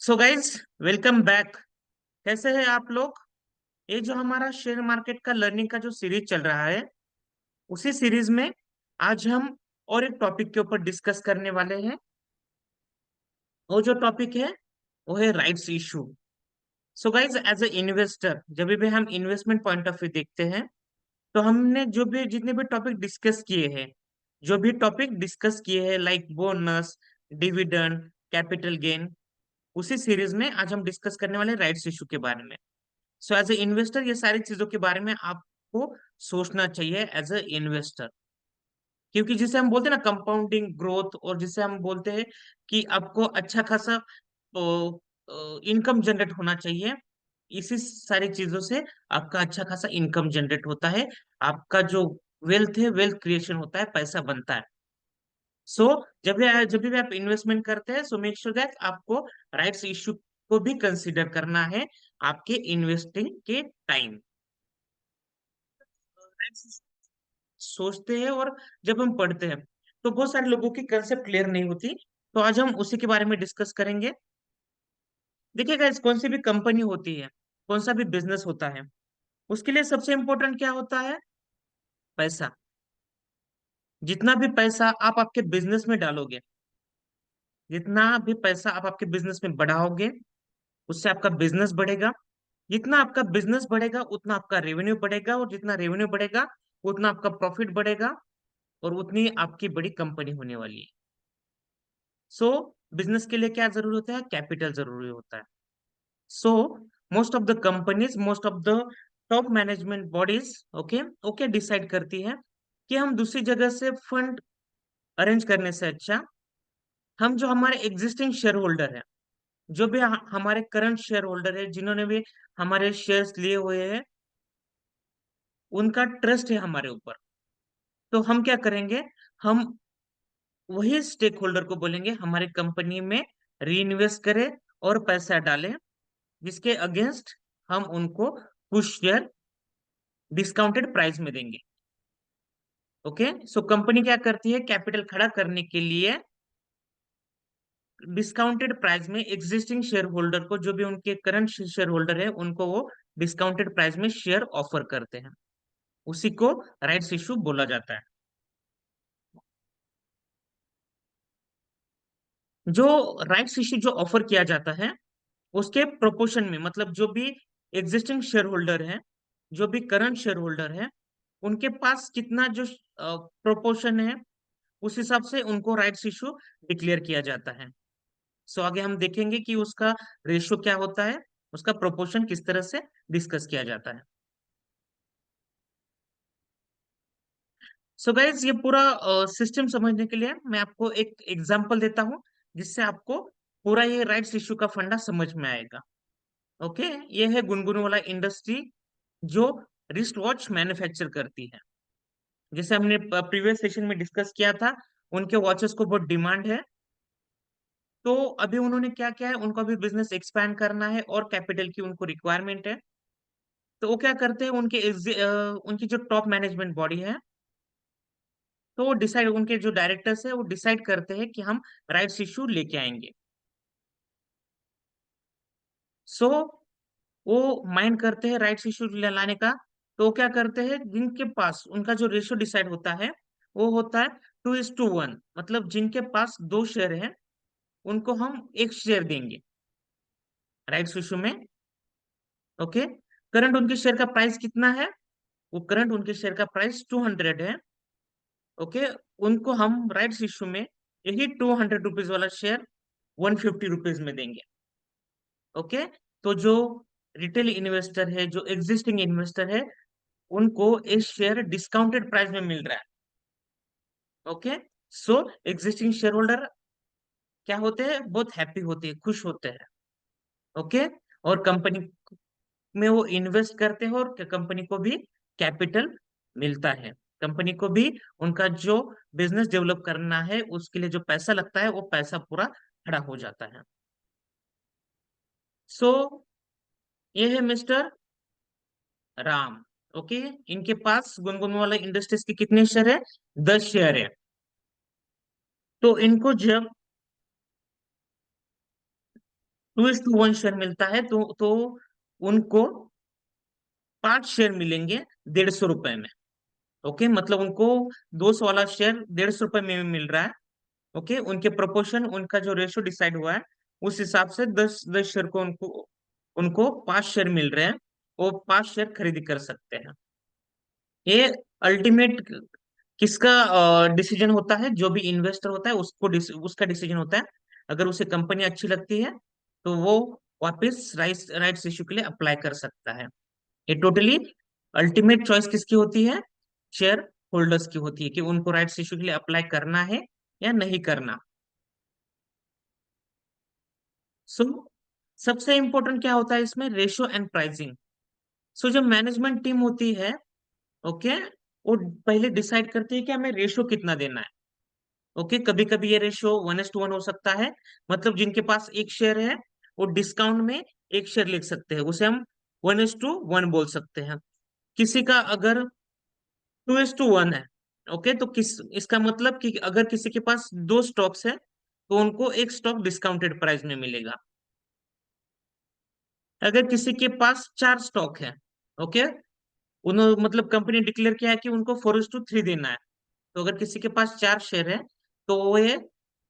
So guys, welcome back. कैसे हैं आप लोग? ये जो हमारा शेयर मार्केट का लर्निंग का जो सीरीज चल रहा है, उसी सीरीज में आज हम और एक टॉपिक के ऊपर डिस्कस करने वाले हैं। वो जो टॉपिक है वो है rights issue. So guys, as a investor जब भी हम इन्वेस्टमेंट पॉइंट ऑफ व्यू देखते हैं, तो हमने जो भी जितने भी टॉपिक डिस्कस किए हैं, like bonus, dividend, capital gain, उसी सीरीज में आज हम डिस्कस करने वाले राइट्स इशू के बारे में। सो एज ए इन्वेस्टर ये सारी चीजों के बारे में आपको सोचना चाहिए एज ए इन्वेस्टर, क्योंकि जिसे हम बोलते हैं ना कंपाउंडिंग ग्रोथ, और जिसे हम बोलते हैं कि आपको अच्छा खासा इनकम जनरेट होना चाहिए। इसी सारी चीजों से आपका अच्छा खासा इनकम जनरेट होता है। आपका जो वेल्थ है, वेल्थ क्रिएशन होता है, पैसा बनता है। सो जब भी आप इन्वेस्टमेंट करते हैं, सो मेक श्योर दैट आपको राइट्स इशू को भी कंसिडर करना है आपके इन्वेस्टिंग के टाइम। सोचते हैं और जब हम पढ़ते हैं तो बहुत सारे लोगों की कंसेप्ट क्लियर नहीं होती। तो आज हम उसी के बारे में डिस्कस करेंगे। देखिए गाइस, कौन सी भी कंपनी होती है, कौन सा भी बिजनेस होता है, उसके लिए सबसे इंपॉर्टेंट क्या होता है? पैसा। जितना भी पैसा आप आपके बिजनेस में डालोगे, जितना भी पैसा आप आपके बिजनेस में बढ़ाओगे, उससे आपका बिजनेस बढ़ेगा। जितना आपका बिजनेस बढ़ेगा उतना आपका रेवेन्यू बढ़ेगा, और जितना रेवेन्यू बढ़ेगा उतना आपका प्रॉफिट बढ़ेगा, और उतनी आपकी बड़ी कंपनी होने वाली है। सो बिजनेस के लिए क्या जरूरी होता है? कैपिटल जरूरी होता है। So most of the top management bodies okay okay decide करती है कि हम दूसरी जगह से फंड अरेंज करने से अच्छा, हम जो हमारे एग्जिस्टिंग शेयर होल्डर है, जो भी हमारे करंट शेयर होल्डर है, जिन्होंने भी हमारे शेयर्स लिए हुए हैं, उनका ट्रस्ट है हमारे ऊपर। तो हम क्या करेंगे? हम वही स्टेक होल्डर को बोलेंगे हमारी कंपनी में री इन्वेस्ट करें और पैसा डालें, जिसके अगेंस्ट हम उनको कुछ शेयर डिस्काउंटेड प्राइस में देंगे। ओके, सो कंपनी क्या करती है? कैपिटल खड़ा करने के लिए डिस्काउंटेड प्राइस में एग्जिस्टिंग शेयर होल्डर को, जो भी उनके करंट शेयर होल्डर है, उनको वो डिस्काउंटेड प्राइस में शेयर ऑफर करते हैं। उसी को राइट्स इशू बोला जाता है। जो राइट्स इशू जो ऑफर किया जाता है, उसके प्रोपोर्शन में, मतलब जो भी एग्जिस्टिंग शेयर होल्डर है, जो भी करंट शेयर होल्डर है, उनके पास कितना जो प्रोपोर्शन है, उस हिसाब से उनको राइट्स इशू डिक्लेयर किया जाता है। सो आगे हम देखेंगे कि उसका रेशियो क्या होता है, उसका प्रोपोर्शन किस तरह से डिस्कस किया जाता है। सो गाइज, ये पूरा सिस्टम समझने के लिए मैं आपको एक एग्जांपल देता हूँ, जिससे आपको पूरा ये राइट्स इशू का फंडा समझ में आएगा। ओके, ये है गुनगुन वाला इंडस्ट्री, जो रिस्ट वॉच मैन्युफैक्चर करती है। जैसे हमने प्रीवियस सेशन में डिस्कस किया था, उनके वॉचेस को बहुत डिमांड है। तो अभी उन्होंने क्या किया है? उनको अभी बिजनेस एक्सपैंड करना है और कैपिटल की उनको रिक्वायरमेंट है। तो वो क्या करते हैं? उनकी जो टॉप मैनेजमेंट बॉडी है, तो वो डिसाइड, उनके जो डायरेक्टर्स है वो डिसाइड करते हैं कि हम राइट्स इशू लेके आएंगे। सो वो माइंड करते हैं राइट्स इशू लाने का। तो वो क्या करते हैं? जिनके पास उनका जो रेशियो डिसाइड होता है, वो होता है 2:1। मतलब जिनके पास दो शेयर है, उनको हम एक शेयर देंगे राइट्स इशू में। ओके, करंट उनके शेयर का प्राइस कितना है? वो करंट उनके शेयर का प्राइस 200 है। ओके, उनको हम राइट्स इशू में यही 200 रुपीज वाला शेयर 150 रुपीज में देंगे। ओके, तो जो रिटेल इन्वेस्टर है, जो एग्जिस्टिंग इन्वेस्टर है, उनको इस शेयर डिस्काउंटेड प्राइस में मिल रहा है। ओके, सो एग्जिस्टिंग शेयर होल्डर क्या होते हैं? बहुत हैप्पी होते हैं, खुश होते हैं। ओके, और कंपनी में वो इन्वेस्ट करते हैं, और कंपनी को भी कैपिटल मिलता है। कंपनी को भी उनका जो बिजनेस डेवलप करना है, उसके लिए जो पैसा लगता है, वो पैसा पूरा खड़ा हो जाता है। सो ये है मिस्टर राम। ओके, इनके पास गुनगुनवाला इंडस्ट्रीज के कितने शेयर है? 10 शेयर है। तो इनको जब 2:1 शेयर मिलता है, तो उनको 5 शेयर मिलेंगे 150 रुपए में। ओके, मतलब उनको 200 वाला शेयर 150 रुपए में मिल रहा है। ओके, उनके प्रोपोर्शन, उनका जो रेशियो डिसाइड हुआ है, उस हिसाब से 10 10 शेयर को उनको उनको 5 शेयर मिल रहे हैं। वो 5 शेयर खरीदी कर सकते हैं। ये अल्टीमेट किसका डिसीजन होता है? जो भी इन्वेस्टर होता है उसका डिसीजन होता है। अगर उसे कंपनी अच्छी लगती है तो वो वापस राइट्स राइट्स इश्यू के लिए अप्लाई कर सकता है। ये टोटली अल्टीमेट चॉइस किसकी होती है? शेयर होल्डर्स की होती है कि उनको राइट्स इश्यू के लिए अप्लाई करना है या नहीं करना। सो सबसे इंपॉर्टेंट क्या होता है इसमें? Ratio and pricing. सो जो मैनेजमेंट टीम होती है, ओके, वो पहले डिसाइड करती है कि हमें रेशियो कितना देना है। ओके, कभी कभी ये रेशियो 1:1 हो सकता है। मतलब जिनके पास एक शेयर है वो डिस्काउंट में एक शेयर लिख सकते हैं, उसे हम 1:1 बोल सकते हैं। किसी का अगर 2:1 है, ओके, तो इसका मतलब कि अगर किसी के पास दो स्टॉक्स है तो उनको एक स्टॉक डिस्काउंटेड प्राइस में मिलेगा। अगर किसी के पास 4 स्टॉक है, ओके, उन्होंने मतलब कंपनी डिक्लेयर किया है कि उनको 4:3 देना है, तो अगर किसी के पास 4 शेयर है तो वो ये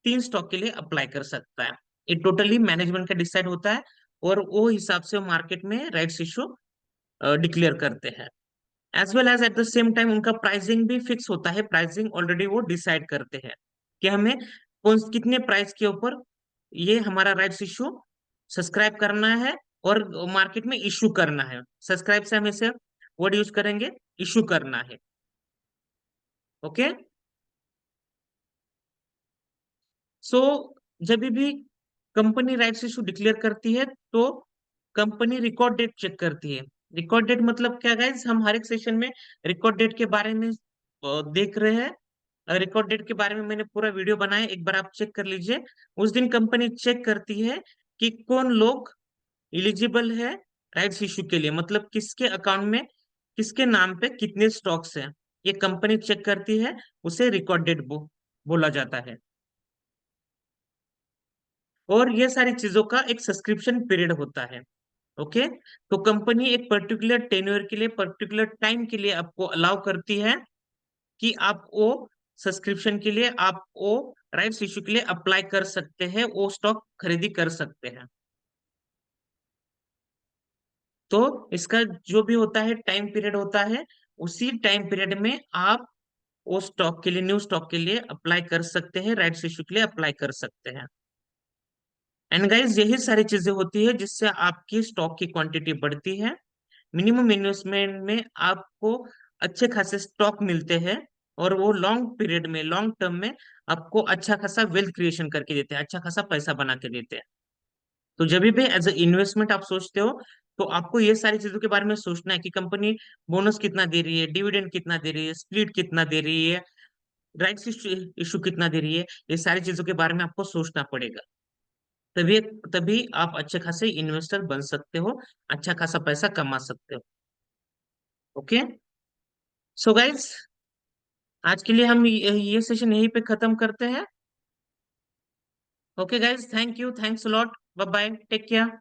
3 स्टॉक के लिए अप्लाई कर सकता है। ये टोटली मैनेजमेंट का डिसाइड होता है, और वो हिसाब से वो मार्केट में राइट्स इशू डिक्लेयर करते हैं। As well as at the same time उनका प्राइसिंग भी फिक्स होता है। प्राइसिंग ऑलरेडी वो डिसाइड करते हैं कि हमें कौन कितने प्राइस के ऊपर ये हमारा राइट्स इशू सब्सक्राइब करना है और मार्केट में इशू करना है। सब्सक्राइब से हम इसे वर्ड यूज करेंगे, इशू करना है। ओके, सो जब भी कंपनी राइट्स इशू डिक्लेयर करती है तो कंपनी रिकॉर्ड डेट चेक करती है। रिकॉर्ड डेट मतलब क्या गाइस? हम हर एक सेशन में रिकॉर्ड डेट के बारे में देख रहे हैं। रिकॉर्ड डेट के बारे में मैंने पूरा वीडियो बनाया, एक बार आप चेक कर लीजिए। उस दिन कंपनी चेक करती है कि कौन लोग एलिजिबल है राइट्स इशू के लिए, मतलब किसके अकाउंट में किसके नाम पे कितने स्टॉक्स हैं, ये कंपनी चेक करती है। उसे रिकॉर्ड डेट बोला जाता है। और ये सारी चीजों का एक सब्सक्रिप्शन पीरियड होता है। ओके, तो कंपनी एक पर्टिकुलर टेन्योर के लिए, पर्टिकुलर टाइम के लिए आपको अलाउ करती है कि आप वो सब्सक्रिप्शन के लिए, आप वो राइट्स इशू के लिए अप्लाई कर सकते हैं, वो स्टॉक खरीदी कर सकते हैं। तो इसका जो भी होता है टाइम पीरियड होता है, उसी टाइम पीरियड में आप वो स्टॉक के लिए, न्यू स्टॉक के लिए अप्लाई कर सकते हैं, राइट्स इशू के लिए अप्लाई कर सकते हैं। एंड गाइस, यही सारी चीजें होती है जिससे आपकी स्टॉक की क्वांटिटी बढ़ती है। मिनिमम इन्वेस्टमेंट में आपको अच्छे खासे स्टॉक मिलते हैं, और वो लॉन्ग पीरियड में, लॉन्ग टर्म में आपको अच्छा खासा वेल्थ क्रिएशन करके देते हैं, अच्छा खासा पैसा बना के देते हैं। तो जब भी एज ए इन्वेस्टमेंट आप सोचते हो तो आपको ये सारी चीजों के बारे में सोचना है कि कंपनी बोनस कितना दे रही है, डिविडेंड कितना दे रही है, स्प्लिट कितना दे रही है, राइट्स इशू कितना दे रही है। ये सारी चीजों के बारे में आपको सोचना पड़ेगा। तभी तभी आप अच्छे खासे इन्वेस्टर बन सकते हो, अच्छा खासा पैसा कमा सकते हो। ओके, सो गाइज, आज के लिए हम ये सेशन यहीं पे खत्म करते हैं। Okay guys, thank you, thanks a lot, bye bye, take care.